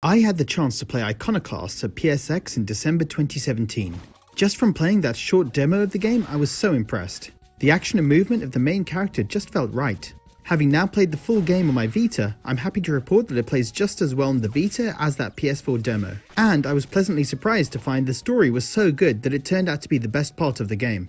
I had the chance to play Iconoclasts at PSX in December 2017. Just from playing that short demo of the game, I was so impressed. The action and movement of the main character just felt right. Having now played the full game on my Vita, I'm happy to report that it plays just as well on the Vita as that PS4 demo. And I was pleasantly surprised to find the story was so good that it turned out to be the best part of the game.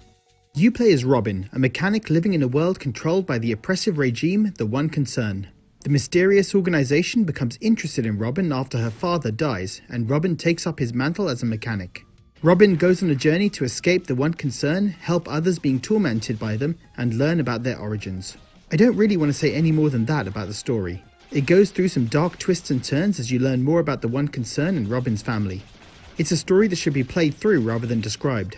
You play as Robin, a mechanic living in a world controlled by the oppressive regime, the One Concern. The mysterious organization becomes interested in Robin after her father dies, and Robin takes up his mantle as a mechanic. Robin goes on a journey to escape the One Concern, help others being tormented by them, and learn about their origins. I don't really want to say any more than that about the story. It goes through some dark twists and turns as you learn more about the One Concern and Robin's family. It's a story that should be played through rather than described.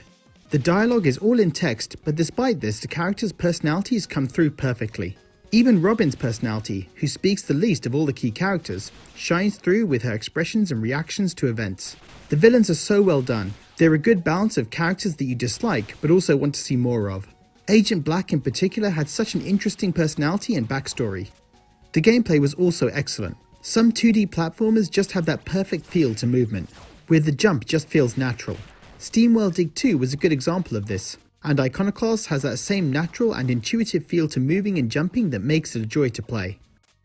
The dialogue is all in text, but despite this, the characters' personalities come through perfectly. Even Robin's personality, who speaks the least of all the key characters, shines through with her expressions and reactions to events. The villains are so well done. They're a good balance of characters that you dislike but also want to see more of. Agent Black in particular had such an interesting personality and backstory. The gameplay was also excellent. Some 2D platformers just have that perfect feel to movement, where the jump just feels natural. SteamWorld Dig 2 was a good example of this. And Iconoclasts has that same natural and intuitive feel to moving and jumping that makes it a joy to play.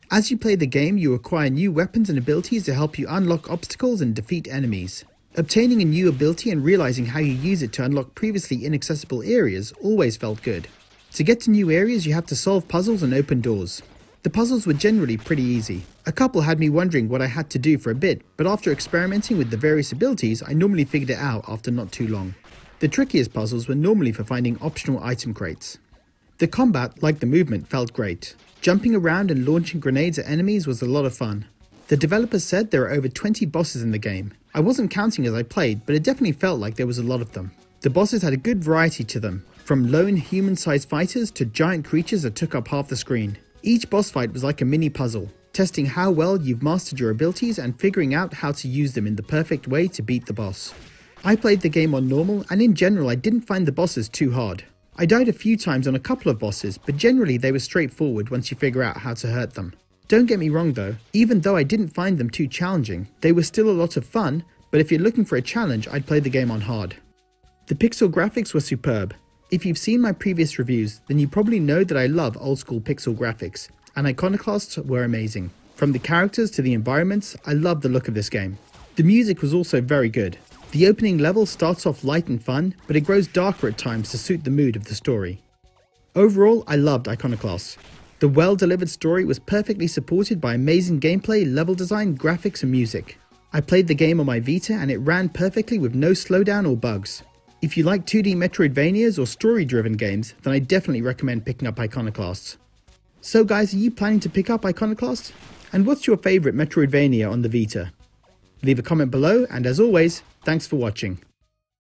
As you play the game, you acquire new weapons and abilities to help you unlock obstacles and defeat enemies. Obtaining a new ability and realizing how you use it to unlock previously inaccessible areas always felt good. To get to new areas, you have to solve puzzles and open doors. The puzzles were generally pretty easy. A couple had me wondering what I had to do for a bit, but after experimenting with the various abilities, I normally figured it out after not too long. The trickiest puzzles were normally for finding optional item crates. The combat, like the movement, felt great. Jumping around and launching grenades at enemies was a lot of fun. The developers said there are over 20 bosses in the game. I wasn't counting as I played, but it definitely felt like there was a lot of them. The bosses had a good variety to them, from lone human-sized fighters to giant creatures that took up half the screen. Each boss fight was like a mini puzzle, testing how well you've mastered your abilities and figuring out how to use them in the perfect way to beat the boss. I played the game on normal, and in general I didn't find the bosses too hard. I died a few times on a couple of bosses, but generally they were straightforward once you figure out how to hurt them. Don't get me wrong though, even though I didn't find them too challenging, they were still a lot of fun, but if you're looking for a challenge, I'd play the game on hard. The pixel graphics were superb. If you've seen my previous reviews, then you probably know that I love old school pixel graphics, and Iconoclasts were amazing. From the characters to the environments, I love the look of this game. The music was also very good. The opening level starts off light and fun, but it grows darker at times to suit the mood of the story. Overall, I loved Iconoclasts. The well-delivered story was perfectly supported by amazing gameplay, level design, graphics and music. I played the game on my Vita and it ran perfectly with no slowdown or bugs. If you like 2D metroidvanias or story-driven games, then I definitely recommend picking up Iconoclasts. So guys, are you planning to pick up Iconoclasts? And what's your favourite metroidvania on the Vita? Leave a comment below, and as always, thanks for watching.